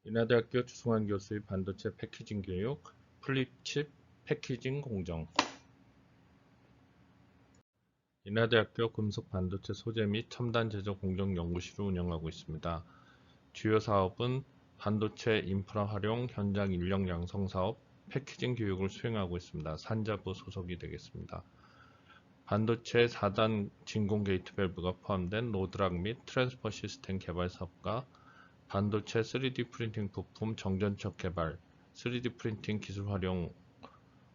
인하대학교 주승환 교수의 반도체 패키징 교육, 플립칩 패키징 공정. 인하대학교 금속 반도체 소재 및 첨단 제조 공정 연구실을 운영하고 있습니다. 주요 사업은 반도체 인프라 활용, 현장 인력 양성 사업, 패키징 교육을 수행하고 있습니다. 산자부 소속이 되겠습니다. 반도체 4단 진공 게이트 밸브가 포함된 로드락 및 트랜스퍼 시스템 개발 사업과 반도체 3D 프린팅 부품 정전척 개발, 3D 프린팅 기술 활용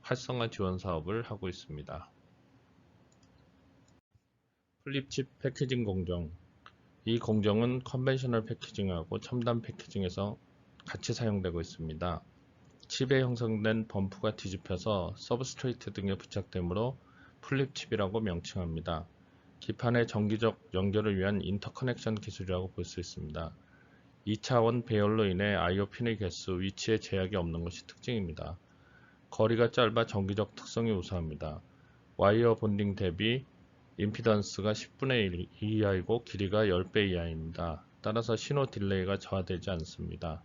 활성화 지원 사업을 하고 있습니다. 플립칩 패키징 공정. 이 공정은 컨벤셔널 패키징하고 첨단 패키징에서 같이 사용되고 있습니다. 칩에 형성된 범프가 뒤집혀서 서브스트레이트 등에 부착되므로 플립칩이라고 명칭합니다. 기판의 정기적 연결을 위한 인터커넥션 기술이라고 볼 수 있습니다. 2차원 배열로 인해 I/O 핀의 개수, 위치에 제약이 없는 것이 특징입니다. 거리가 짧아 정기적 특성이 우수합니다. 와이어 본딩 대비 임피던스가 10분의 1 이하이고 길이가 10배 이하입니다. 따라서 신호 딜레이가 저하되지 않습니다.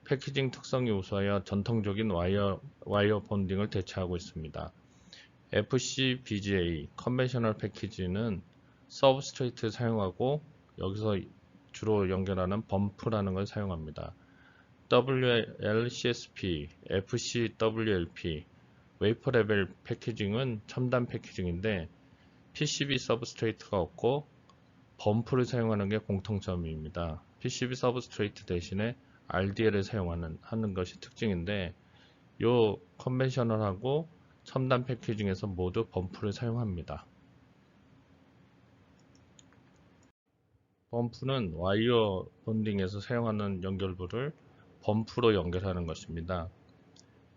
패키징 특성이 우수하여 전통적인 와이어 본딩을 대체하고 있습니다. FCBGA 컨벤셔널 패키지는 서브스트레이트를 사용하고 여기서 주로 연결하는 범프라는 걸 사용합니다. WLCSP, FCWLP, 웨이퍼 레벨 패키징은 첨단 패키징인데 PCB 서브스트레이트가 없고 범프를 사용하는 게 공통점입니다. PCB 서브스트레이트 대신에 RDL을 사용하는 것이 특징인데 요 컨벤셔널하고 첨단 패키징에서 모두 범프를 사용합니다. 범프는 와이어 본딩에서 사용하는 연결부를 범프로 연결하는 것입니다.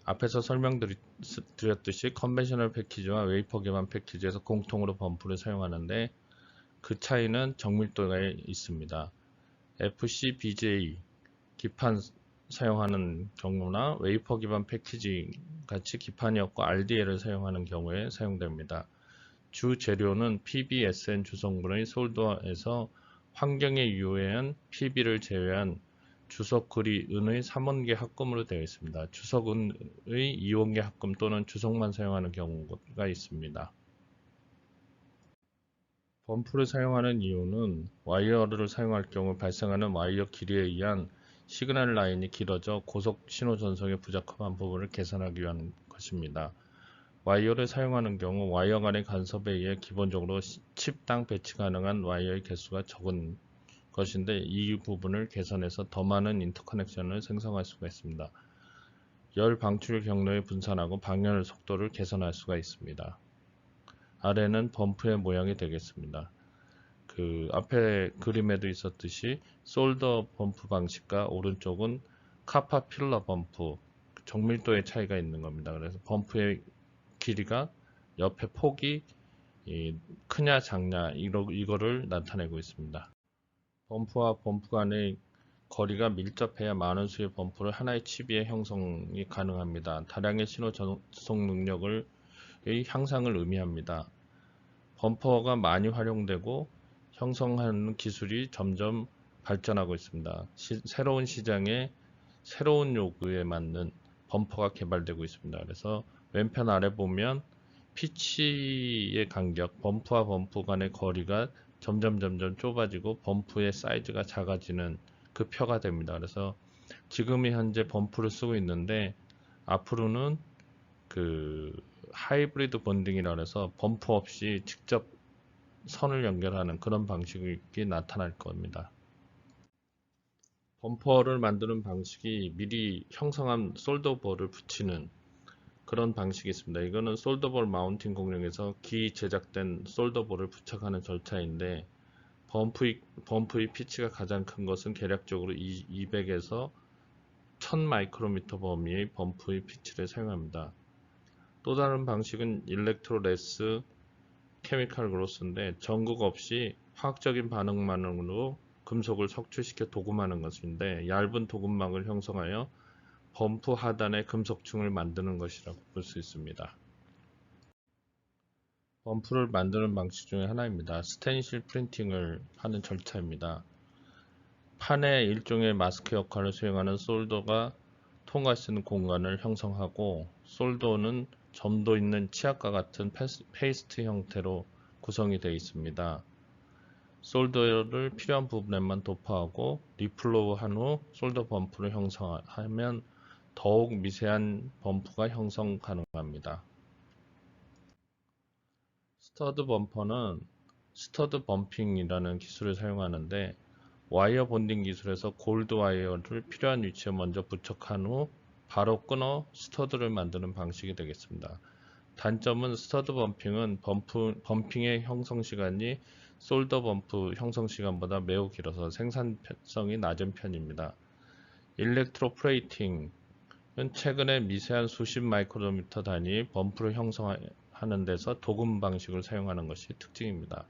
앞에서 설명드렸듯이 컨벤셔널 패키지와 웨이퍼 기반 패키지에서 공통으로 범프를 사용하는데 그 차이는 정밀도에 있습니다. FCBGA 기판 사용하는 경우나 웨이퍼 기반 패키지 같이 기판이 없고 RDL을 사용하는 경우에 사용됩니다. 주 재료는 PBSN 주성분의 솔더에서 환경에 유해한 PB를 제외한 주석그리 은의 3원계 합금으로 되어 있습니다. 주석은의 2원계 합금 또는 주석만 사용하는 경우가 있습니다. 범프를 사용하는 이유는 와이어를 사용할 경우 발생하는 와이어 길이에 의한 시그널 라인이 길어져 고속 신호 전송에 부적합한 부분을 개선하기 위한 것입니다. 와이어를 사용하는 경우 와이어 간의 간섭에 의해 기본적으로 칩당 배치 가능한 와이어의 개수가 적은 것인데 이 부분을 개선해서 더 많은 인터커넥션을 생성할 수가 있습니다. 열 방출 경로를 분산하고 방열 속도를 개선할 수가 있습니다. 아래는 범프의 모양이 되겠습니다. 그 앞에 그림에도 있었듯이 솔더 범프 방식과 오른쪽은 카파필러 범프, 정밀도의 차이가 있는 겁니다. 그래서 범프의 길이가 옆에 폭이 크냐 작냐 이거를 나타내고 있습니다. 범프와 범프 간의 거리가 밀접해야 많은 수의 범프를 하나의 칩 위에 형성이 가능합니다. 다량의 신호 전송 능력의 향상을 의미합니다. 범퍼가 많이 활용되고 형성하는 기술이 점점 발전하고 있습니다. 새로운 시장에 새로운 요구에 맞는 범퍼가 개발되고 있습니다. 그래서 왼편 아래 보면 피치의 간격, 범프와 범프 간의 거리가 점점 좁아지고 범프의 사이즈가 작아지는 그 표가 됩니다. 그래서 지금이 현재 범프를 쓰고 있는데 앞으로는 그 하이브리드 본딩이라 해서 범프 없이 직접 선을 연결하는 그런 방식이 나타날 겁니다. 범퍼를 만드는 방식이 미리 형성한 솔더볼을 붙이는 그런 방식이 있습니다. 이거는 솔더볼 마운팅 공룡에서 기 제작된 솔더볼을 부착하는 절차인데 범프의 피치가 가장 큰 것은 계략적으로 200에서 1000 마이크로미터 범위의 범프의 피치를 사용합니다. 또 다른 방식은 일렉트로레스 케미칼 그로스인데 전극 없이 화학적인 반응만으로 금속을 석출시켜 도금하는 것인데 얇은 도금막을 형성하여 범프 하단에 금속층을 만드는 것이라고 볼 수 있습니다. 범프를 만드는 방식 중에 하나입니다. 스테인실 프린팅을 하는 절차입니다. 판의 일종의 마스크 역할을 수행하는 솔더가 통과할 수 있는 공간을 형성하고, 솔더는 점도 있는 치약과 같은 페이스트 형태로 구성이 되어 있습니다. 솔더를 필요한 부분에만 도포하고 리플로우한 후 솔더 범프를 형성하면 더욱 미세한 범프가 형성 가능합니다. 스터드 범퍼는 스터드 범핑이라는 기술을 사용하는데, 와이어 본딩 기술에서 골드 와이어를 필요한 위치에 먼저 부착한 후 바로 끊어 스터드를 만드는 방식이 되겠습니다. 단점은 스터드 범핑은 범핑의 형성 시간이 솔더 범프 형성 시간보다 매우 길어서 생산성이 낮은 편입니다. 일렉트로 프레이팅은 최근에 미세한 수십 마이크로미터 단위의 범프를 형성하는 데서 도금 방식을 사용하는 것이 특징입니다.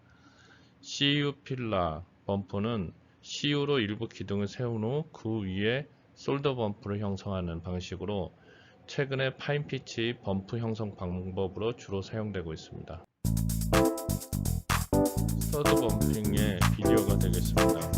CU 필라 범프는 CU로 일부 기둥을 세운 후 그 위에 솔더 범프를 형성하는 방식으로 최근에 파인 피치 범프 형성 방법으로 주로 사용되고 있습니다. 스터드 범핑의 비디오가 되겠습니다.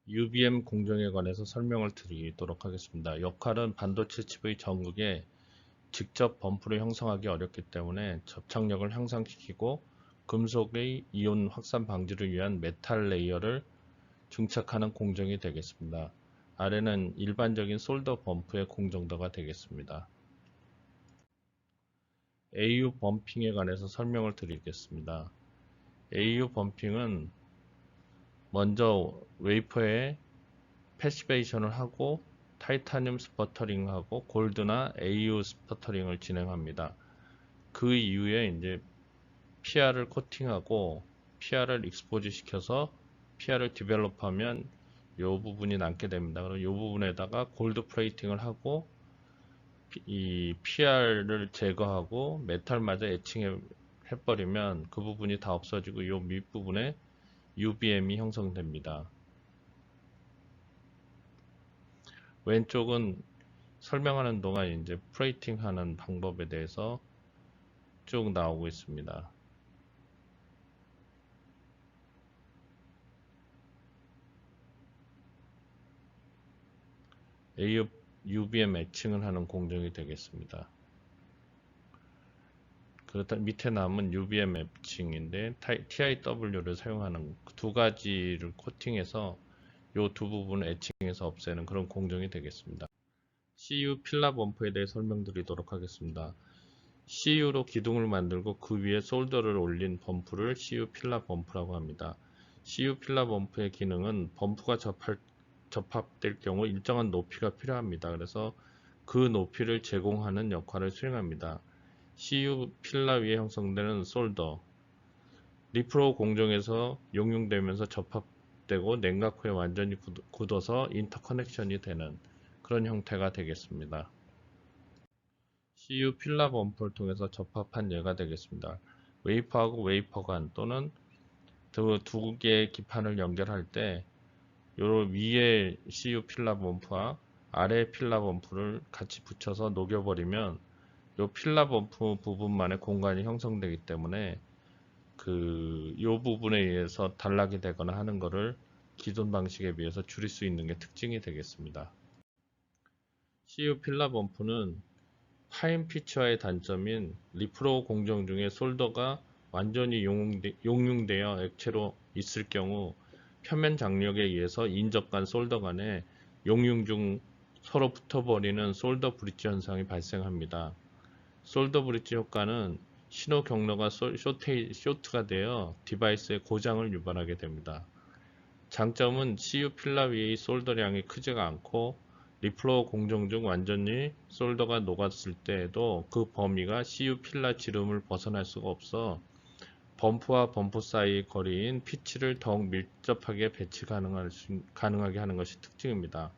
UBM 공정에 관해서 설명을 드리도록 하겠습니다. 역할은 반도체 칩의 전극에 직접 범프를 형성하기 어렵기 때문에 접착력을 향상시키고 금속의 이온 확산 방지를 위한 메탈 레이어를 증착하는 공정이 되겠습니다. 아래는 일반적인 솔더 범프의 공정도가 되겠습니다. AU 범핑에 관해서 설명을 드리겠습니다. AU 범핑은 먼저 웨이퍼에 패시베이션을 하고 타이타늄 스퍼터링하고 골드나 AU 스퍼터링을 진행합니다. 그 이후에 이제 PR을 코팅하고 PR을 익스포즈 시켜서 PR을 디벨롭하면 이 부분이 남게 됩니다. 그럼 이 부분에다가 골드 플레이팅을 하고 이 PR을 제거하고 메탈마저 에칭해 버리면 그 부분이 다 없어지고 이 밑부분에 UBM이 형성됩니다. 왼쪽은 설명하는 동안 이제 프레이팅 하는 방법에 대해서 쭉 나오고 있습니다. UBM 애칭을 하는 공정이 되겠습니다. 그렇다 밑에 남은 UBM 애칭인데 TIW를 사용하는 두 가지를 코팅해서 이 두 부분을 애칭해서 없애는 그런 공정이 되겠습니다. CU 필라 범프에 대해 설명드리도록 하겠습니다. CU로 기둥을 만들고 그 위에 솔더를 올린 범프를 CU 필라 범프라고 합니다. CU 필라 범프의 기능은 범프가 접합될 경우 일정한 높이가 필요합니다. 그래서 그 높이를 제공하는 역할을 수행합니다. CU 필라 위에 형성되는 솔더, 리프로 공정에서 용융되면서 접합되고 냉각 후에 완전히 굳어서 인터커넥션이 되는 그런 형태가 되겠습니다. CU 필라 범프를 통해서 접합한 예가 되겠습니다. 웨이퍼하고 웨이퍼 간 또는 두 개의 기판을 연결할 때 요 위에 CU 필라 범프와 아래 필라 범프를 같이 붙여서 녹여버리면 요 필라 범프 부분만의 공간이 형성되기 때문에 요 부분에 의해서 단락이 되거나 하는 것을 기존 방식에 비해서 줄일 수 있는 게 특징이 되겠습니다. CU 필라 범프는 파인 피처의 단점인 리프로 공정 중에 솔더가 완전히 용융되어 액체로 있을 경우 표면 장력에 의해서 인접간 솔더 간에 용융 중 서로 붙어버리는 솔더 브릿지 현상이 발생합니다. 솔더 브릿지 효과는 신호 경로가 쇼트가 되어 디바이스의 고장을 유발하게 됩니다. 장점은 CU 필라 위의 솔더량이 크지가 않고 리플로우 공정 중 완전히 솔더가 녹았을 때에도 그 범위가 CU 필라 지름을 벗어날 수가 없어 범프와 범프 사이의 거리인 피치를 더욱 밀접하게 배치 가능하게 하는 것이 특징입니다.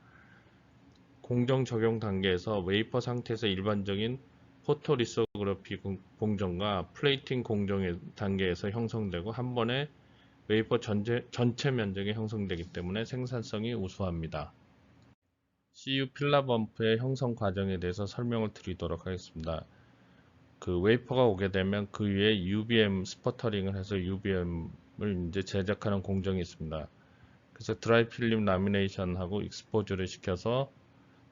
공정 적용 단계에서 웨이퍼 상태에서 일반적인 포토리소그래피 공정과 플레이팅 공정의 단계에서 형성되고 한 번에 웨이퍼 전체 면적이 형성되기 때문에 생산성이 우수합니다. CU 필라 범프의 형성 과정에 대해서 설명을 드리도록 하겠습니다. 그 웨이퍼가 오게 되면 그 위에 UBM 스퍼터링을 해서 UBM을 이제 제작하는 공정이 있습니다. 그래서 드라이 필름 라미네이션하고 익스포즈를 시켜서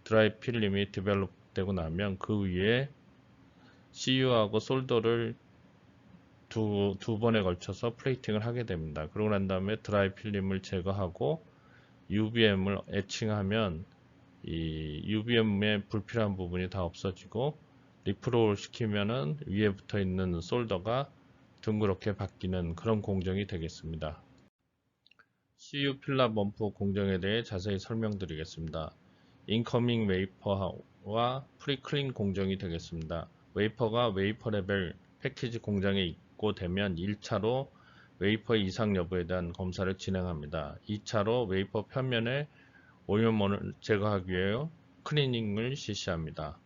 드라이 필름이 디벨롭 되고 나면 그 위에 CU하고 솔더를 두 번에 걸쳐서 플레이팅을 하게 됩니다. 그러고 난 다음에 드라이 필름을 제거하고 UBM을 에칭하면 이 UBM의 불필요한 부분이 다 없어지고 리프롤 시키면은 위에 붙어 있는 솔더가 둥그렇게 바뀌는 그런 공정이 되겠습니다. CU 필라 범프 공정에 대해 자세히 설명드리겠습니다. 인커밍 웨이퍼와 프리클린 공정이 되겠습니다. 웨이퍼가 웨이퍼 레벨 패키지 공장에 입고되면 1차로 웨이퍼 이상 여부에 대한 검사를 진행합니다. 2차로 웨이퍼 표면에 오염원을 제거하기 위해 클리닝을 실시합니다.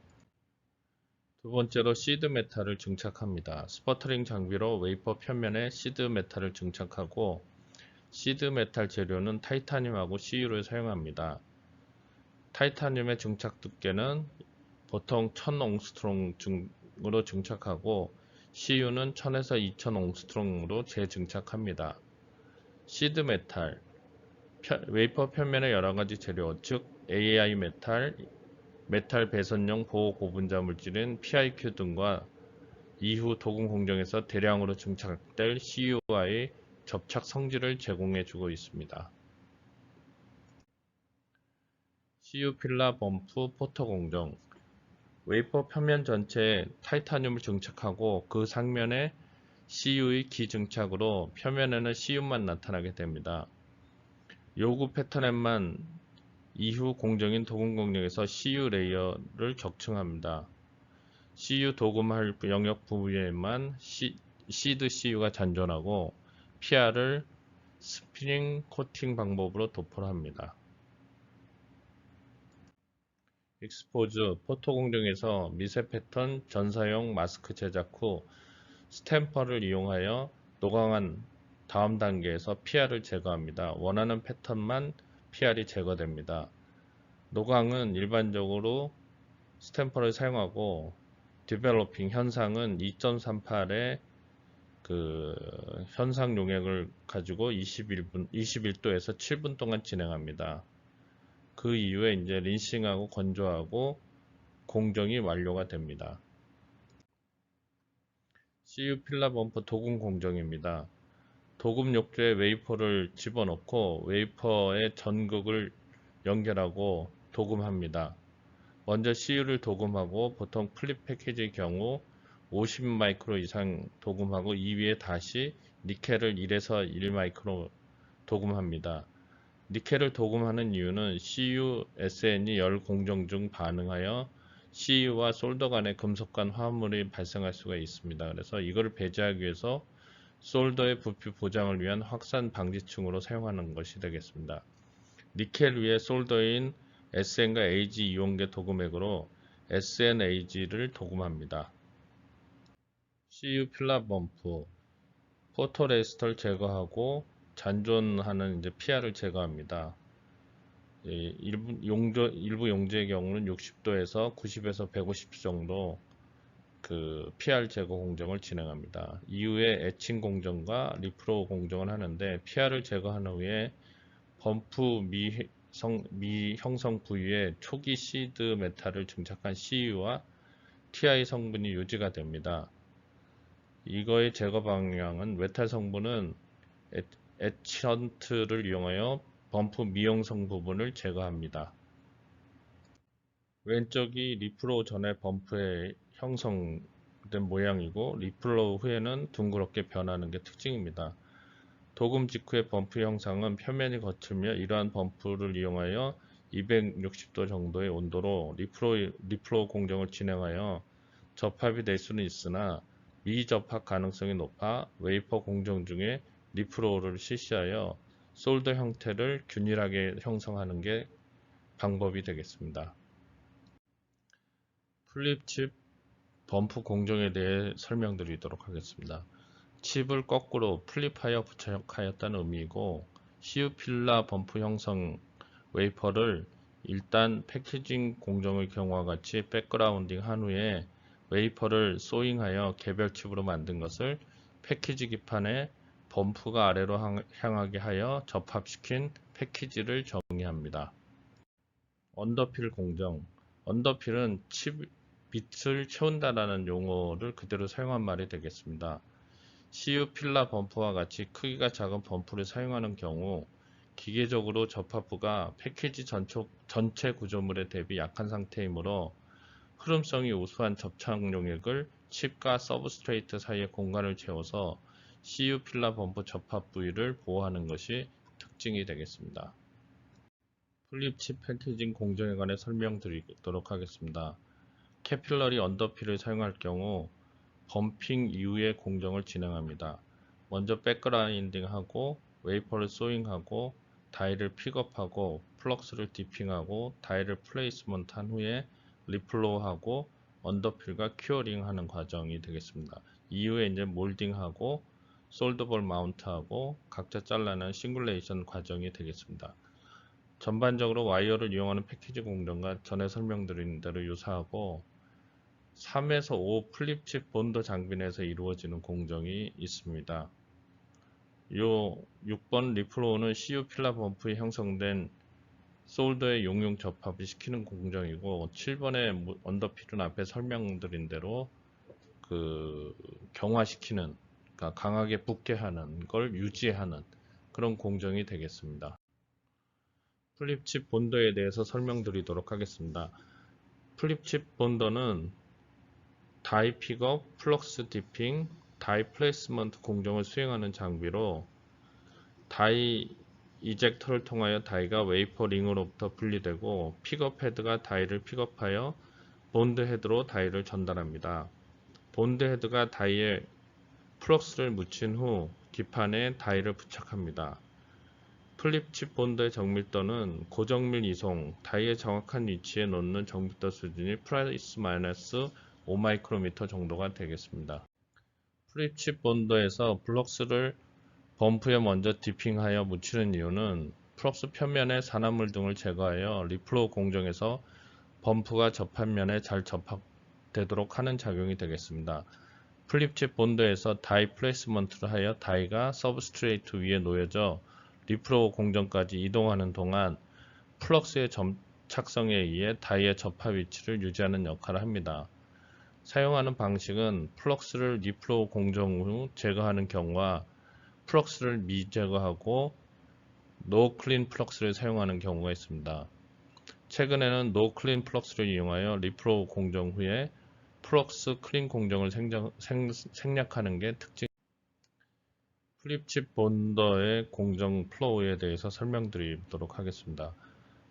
두 번째로 시드 메탈을 증착합니다. 스퍼터링 장비로 웨이퍼 표면에 시드 메탈을 증착하고 시드 메탈 재료는 타이타늄하고 CU를 사용합니다. 타이타늄의 증착 두께는 보통 1000옹스트롱으로 증착하고 CU는 1000에서 2000옹스트롱으로 재증착합니다. 시드 메탈 웨이퍼 표면의 여러가지 재료 즉 AI 메탈 배선용 보호 고분자 물질인 PIQ 등과 이후 도금 공정에서 대량으로 증착될 CU와의 접착 성질을 제공해 주고 있습니다. CU 필라 범프 포터 공정 웨이퍼 표면 전체에 타이타늄을 증착하고 그 상면에 CU의 기증착으로 표면에는 CU만 나타나게 됩니다. 요구 패턴에만 이후 공정인 도금 공정에서 CU 레이어를 격층합니다. CU 도금할 영역 부위에만 시드 CU가 잔존하고 PR을 스프링 코팅 방법으로 도포를 합니다. 익스포즈 포토 공정에서 미세 패턴 전사용 마스크 제작 후 스탬퍼를 이용하여 노광한 다음 단계에서 PR을 제거합니다. 원하는 패턴만 PR이 제거됩니다. 노광은 일반적으로 스탬퍼를 사용하고 디벨로핑 현상은 2.38의 그 현상 용액을 가지고 21도에서 7분 동안 진행합니다. 그 이후에 이제 린싱하고 건조하고 공정이 완료가 됩니다. CU 필라 범프 도금 공정입니다. 도금 욕조에 웨이퍼를 집어넣고 웨이퍼의 전극을 연결하고 도금합니다. 먼저 CU를 도금하고 보통 플립 패키지의 경우 50 마이크로 이상 도금하고 이 위에 다시 니켈을 1에서 1 마이크로 도금합니다. 니켈을 도금하는 이유는 CU, SN이 열 공정 중 반응하여 CU와 솔더 간의 금속 간 화합물이 발생할 수가 있습니다. 그래서 이걸 배제하기 위해서 솔더의 부피 보장을 위한 확산 방지층으로 사용하는 것이 되겠습니다. 니켈 위에 솔더인 SN과 AG 이온계 도금액으로 SNAG를 도금합니다. CU 필라 범프, 포토레스터를 제거하고 잔존하는 이제 PR을 제거합니다. 일부 용제의 경우는 60도에서 90에서 150도 정도 그 PR 제거 공정을 진행합니다. 이후에 에칭 공정과 리프로 공정을 하는데 PR을 제거한 후에 범프 미형성 부위에 초기 시드 메탈을 증착한 CU와 TI 성분이 유지가 됩니다. 이거의 제거 방향은 메탈 성분은 에치런트를 이용하여 범프 미형성 부분을 제거합니다. 왼쪽이 리프로우 전에 범프에 형성된 모양이고 리프로우 후에는 둥그렇게 변하는 게 특징입니다. 도금 직후의 범프 형상은 표면이 거칠며 이러한 범프를 이용하여 260도 정도의 온도로 리플로우 공정을 진행하여 접합이 될 수는 있으나 미접합 가능성이 높아 웨이퍼 공정 중에 리플로우를 실시하여 솔더 형태를 균일하게 형성하는 게 방법이 되겠습니다. 플립칩 범프 공정에 대해 설명드리도록 하겠습니다. 칩을 거꾸로 플립하여 부착하였다는 의미이고, CU-필라 범프 형성 웨이퍼를 일단 패키징 공정의 경우와 같이 백그라운딩 한 후에 웨이퍼를 소잉하여 개별 칩으로 만든 것을 패키지 기판에 범프가 아래로 향하게 하여 접합시킨 패키지를 정의합니다. 언더필 공정. 언더필은 칩 빛을 채운다라는 용어를 그대로 사용한 말이 되겠습니다. CU 필라 범프와 같이 크기가 작은 범프를 사용하는 경우 기계적으로 접합부가 패키지 전체 구조물에 대비 약한 상태이므로 흐름성이 우수한 접착 용액을 칩과 서브스트레이트 사이의 공간을 채워서 CU 필라 범프 접합 부위를 보호하는 것이 특징이 되겠습니다. 플립칩 패키징 공정에 관해 설명드리도록 하겠습니다. 캐필러리 언더필을 사용할 경우 범핑 이후의 공정을 진행합니다. 먼저 백그라인딩하고 웨이퍼를 소잉하고 다이를 픽업하고 플럭스를 디핑하고 다이를 플레이스먼트 한 후에 리플로우하고 언더필과 큐어링 하는 과정이 되겠습니다. 이후에 이제 몰딩하고 솔더볼 마운트하고 각자 잘라낸 싱글레이션 과정이 되겠습니다. 전반적으로 와이어를 이용하는 패키지 공정과 전에 설명드린 대로 유사하고 3에서 5 플립칩 본더 장비 내에서 이루어지는 공정이 있습니다. 요 6번 리플로우는 CU 필라 범프에 형성된 솔더의 용융 접합을 시키는 공정이고, 7번의 언더필은 앞에 설명드린 대로 경화시키는, 그러니까 강하게 붙게 하는 걸 유지하는 그런 공정이 되겠습니다. 플립칩 본더에 대해서 설명드리도록 하겠습니다. 플립칩 본더는 다이 픽업, 플럭스 디핑, 다이 플레이스먼트 공정을 수행하는 장비로 다이 이젝터를 통하여 다이가 웨이퍼 링으로부터 분리되고 픽업 헤드가 다이를 픽업하여 본드 헤드로 다이를 전달합니다. 본드 헤드가 다이에 플럭스를 묻힌 후 기판에 다이를 부착합니다. 플립칩 본드의 정밀도는 고정밀 이송, 다이의 정확한 위치에 놓는 정밀도 수준이 +-5마이크로미터 정도가 되겠습니다. 플립칩 본드에서 플럭스를 범프에 먼저 디핑하여 묻히는 이유는 플럭스 표면의 산화물 등을 제거하여 리플로우 공정에서 범프가 접합면에 잘 접합되도록 하는 작용이 되겠습니다. 플립칩 본드에서 다이 플레이스먼트를 하여 다이가 서브스트레이트 위에 놓여져 리플로우 공정까지 이동하는 동안 플럭스의 점착성에 의해 다이의 접합 위치를 유지하는 역할을 합니다. 사용하는 방식은 플럭스를 리플로우 공정 후 제거하는 경우와 플럭스를 미제거하고 노 클린 플럭스를 사용하는 경우가 있습니다. 최근에는 노 클린 플럭스를 이용하여 리플로우 공정 후에 플럭스 클린 공정을 생략하는 게 특징입니다. 플립칩 본더의 공정 플로우에 대해서 설명드리도록 하겠습니다.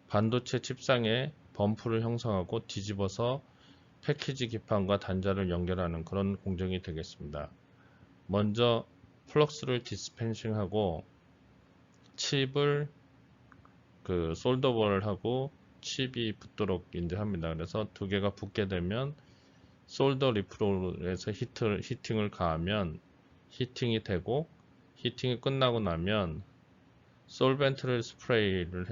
반도체 칩상에 범프를 형성하고 뒤집어서 패키지 기판과 단자를 연결하는 그런 공정이 되겠습니다. 먼저 플럭스를 디스펜싱하고 칩을 솔더볼을 하고 칩이 붙도록 인제합니다. 그래서 두 개가 붙게 되면 솔더 리플로우에서 히팅을 가하면 히팅이 되고, 히팅이 끝나고 나면 솔벤트를 스프레이를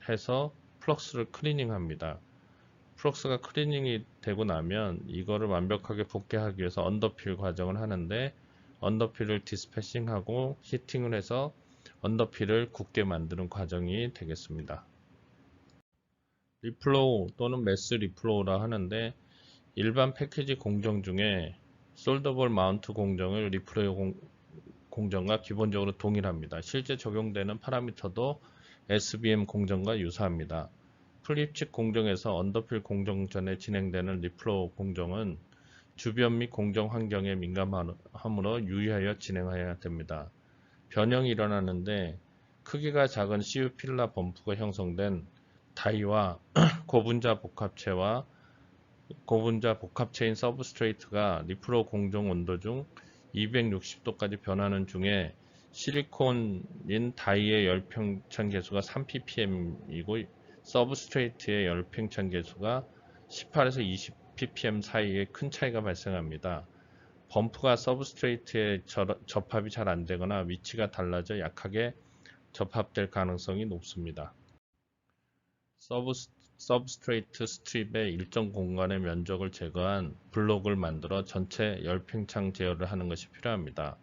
해서 플럭스를 클리닝 합니다. 플럭스가 클리닝이 되고 나면 이거를 완벽하게 붙게 하기 위해서 언더필 과정을 하는데, 언더필을 디스패싱하고 히팅을 해서 언더필을 굳게 만드는 과정이 되겠습니다. 리플로우 또는 매스 리플로우라 하는데, 일반 패키지 공정 중에 솔더볼 마운트 공정을 리플로우 공정과 기본적으로 동일합니다. 실제 적용되는 파라미터도 SBM 공정과 유사합니다. 플립칩 공정에서 언더필 공정 전에 진행되는 리플로우 공정은 주변 및 공정 환경에 민감함으로 유의하여 진행해야 됩니다. 변형이 일어나는데 크기가 작은 CU 필라 범프가 형성된 다이와 고분자 복합체인 서브스트레이트가 리프로 공정 온도 중 260도까지 변하는 중에 실리콘인 다이의 열팽창 계수가 3ppm이고 서브스트레이트의 열팽창 계수가 18에서 20ppm 사이에 큰 차이가 발생합니다. 범프가 서브스트레이트에 접합이 잘 안되거나 위치가 달라져 약하게 접합될 가능성이 높습니다. 서브스트레이트 스트립의 일정 공간의 면적을 제거한 블록을 만들어 전체 열팽창 제어를 하는 것이 필요합니다.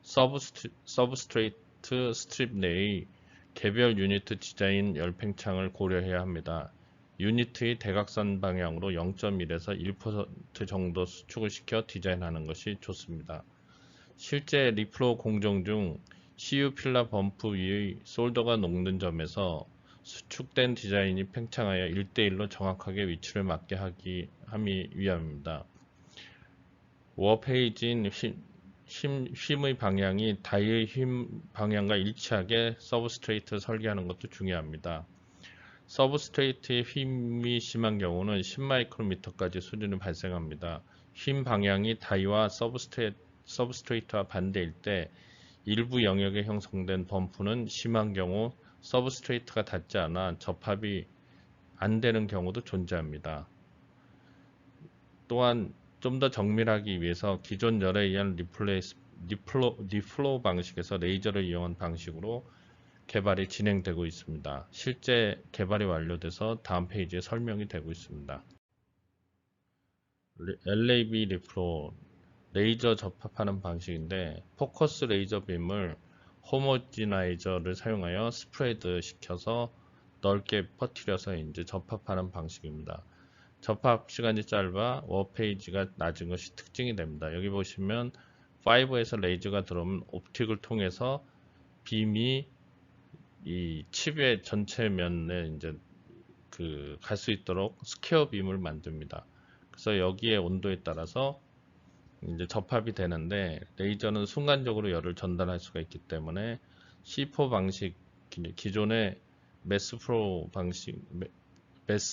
서브스트레이트 스트립 내의 개별 유니트 디자인 열팽창을 고려해야 합니다. 유니트의 대각선 방향으로 0.1에서 1% 정도 수축을 시켜 디자인하는 것이 좋습니다. 실제 리프로 공정 중 CU 필라 범프 위의 솔더가 녹는 점에서 수축된 디자인이 팽창하여 1대1로 정확하게 위치를 맞게 하기 위함입니다. 워페이지인 쉼의 방향이 다이의 힘 방향과 일치하게 서브스트레이트를 설계하는 것도 중요합니다. 서브스트레이트의 힘이 심한 경우는 10마이크로미터까지 수준이 발생합니다. 힘 방향이 다이와 서브스트레이트와 반대일 때 일부 영역에 형성된 범프는 심한 경우 서브스트레이트가 닿지 않아 접합이 안 되는 경우도 존재합니다. 또한 좀 더 정밀하기 위해서 기존 열에 의한 리플로우 방식에서 레이저를 이용한 방식으로 개발이 진행되고 있습니다. 실제 개발이 완료돼서 다음 페이지에 설명이 되고 있습니다. LAB 리플로우 레이저 접합하는 방식인데 포커스 레이저 빔을 호모지나이저를 사용하여 스프레드 시켜서 넓게 퍼뜨려서 이제 접합하는 방식입니다. 접합 시간이 짧아 워페이지가 낮은 것이 특징이 됩니다. 여기 보시면 5에서 레이저가 들어오면 옵틱을 통해서 빔이 이 칩의 전체 면에 이제 갈 수 있도록 스퀘어 빔을 만듭니다. 그래서 여기에 온도에 따라서 이제 접합이 되는데 레이저는 순간적으로 열을 전달할 수가 있기 때문에 C4 방식, 기존의 매스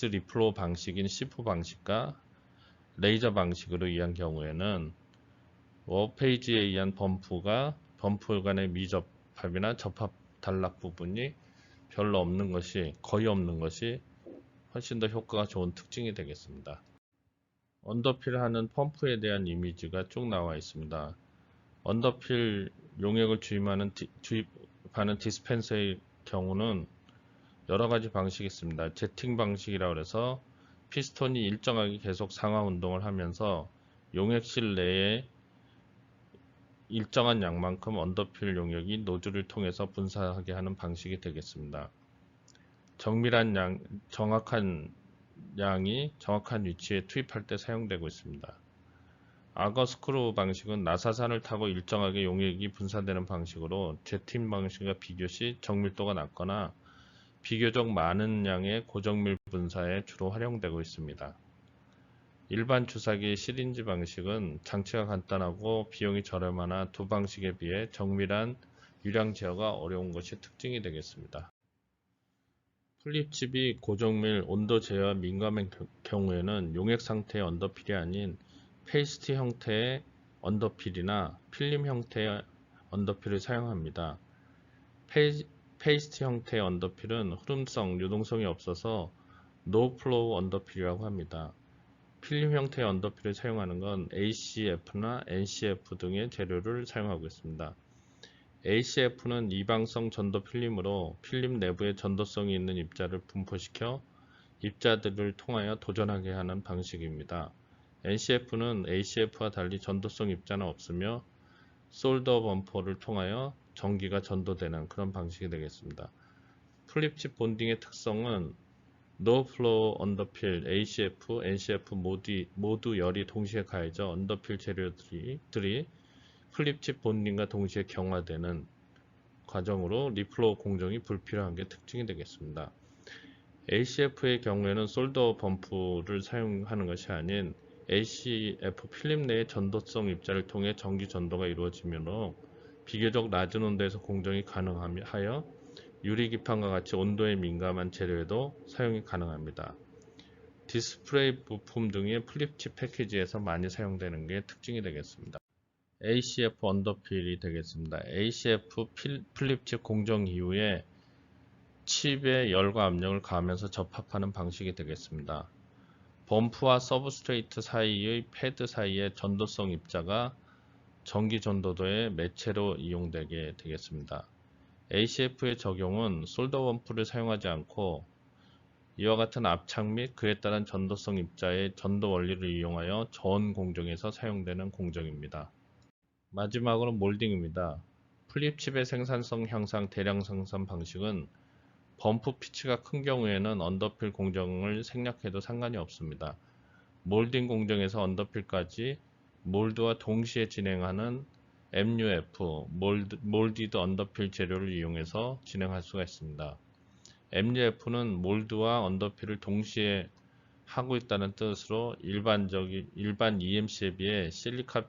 리플로우 방식인 C4 방식과 레이저 방식으로 의한 경우에는 워페이지에 의한 범프 간의 미접합이나 접합 단락 부분이 별로 없는 것이, 거의 없는 것이 훨씬 더 효과가 좋은 특징이 되겠습니다. 언더필 하는 펌프에 대한 이미지가 쭉 나와 있습니다. 언더필 용액을 주입하는 디스펜서의 경우는 여러 가지 방식이 있습니다. 제팅 방식이라고 해서 피스톤이 일정하게 계속 상하 운동을 하면서 용액실 내에 일정한 양만큼 언더필 용액이 노즐을 통해서 분사하게 하는 방식이 되겠습니다. 정확한 양이 정확한 위치에 투입할 때 사용되고 있습니다. 악어 스크루 방식은 나사산을 타고 일정하게 용액이 분사되는 방식으로 제팅 방식과 비교시 정밀도가 낮거나 비교적 많은 양의 고정밀 분사에 주로 활용되고 있습니다. 일반 주사기 시린지 방식은 장치가 간단하고 비용이 저렴하나 두 방식에 비해 정밀한 유량 제어가 어려운 것이 특징이 되겠습니다. 플립칩이 고정밀 온도 제어에 민감한 경우에는 용액 상태의 언더필이 아닌 페이스트 형태의 언더필이나 필름 형태의 언더필을 사용합니다. 페이스트 형태의 언더필은 흐름성, 유동성이 없어서 노 플로우 언더필이라고 합니다. 필름 형태의 언더필을 사용하는 건 ACF나 NCF 등의 재료를 사용하고 있습니다. ACF는 이방성 전도 필름으로 필름 내부에 전도성이 있는 입자를 분포시켜 입자들을 통하여 도전하게 하는 방식입니다. NCF는 ACF와 달리 전도성 입자는 없으며 솔더 범퍼를 통하여 전기가 전도되는 그런 방식이 되겠습니다. 플립칩 본딩의 특성은 No Flow 언더필, ACF, NCF 모두 열이 동시에 가해져 언더필 재료들이 플립칩 본딩과 동시에 경화되는 과정으로 리플로우 공정이 불필요한 게 특징이 되겠습니다. ACF의 경우에는 솔더 범프를 사용하는 것이 아닌 ACF 필름 내의 전도성 입자를 통해 전기 전도가 이루어지므로 비교적 낮은 온도에서 공정이 가능하여 유리기판과 같이 온도에 민감한 재료에도 사용이 가능합니다. 디스플레이 부품 등의 플립칩 패키지에서 많이 사용되는 게 특징이 되겠습니다. ACF 언더필이 되겠습니다. ACF 플립칩 공정 이후에 칩에 열과 압력을 가하면서 접합하는 방식이 되겠습니다. 범프와 서브스트레이트 사이의 패드 사이의 전도성 입자가 전기 전도도의 매체로 이용되게 되겠습니다. ACF의 적용은 솔더 범프를 사용하지 않고 이와 같은 압착 및 그에 따른 전도성 입자의 전도 원리를 이용하여 저온 공정에서 사용되는 공정입니다. 마지막으로 몰딩입니다. 플립칩의 생산성 향상 대량 생산 방식은 범프 피치가 큰 경우에는 언더필 공정을 생략해도 상관이 없습니다. 몰딩 공정에서 언더필까지 몰드와 동시에 진행하는 MUF, 몰디드 언더필 재료를 이용해서 진행할 수가 있습니다. MUF는 몰드와 언더필을 동시에 하고 있다는 뜻으로 일반 EMC에 비해 실리카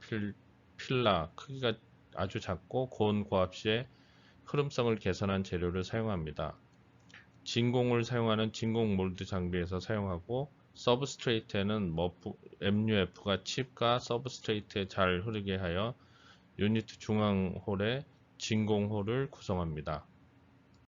필라 크기가 아주 작고 고온 고압 시에 흐름성을 개선한 재료를 사용합니다. 진공을 사용하는 진공 몰드 장비에서 사용하고 서브스트레이트에는 MUF가 칩과 서브스트레이트에 잘 흐르게 하여 유니트 중앙 홀에 진공 홀을 구성합니다.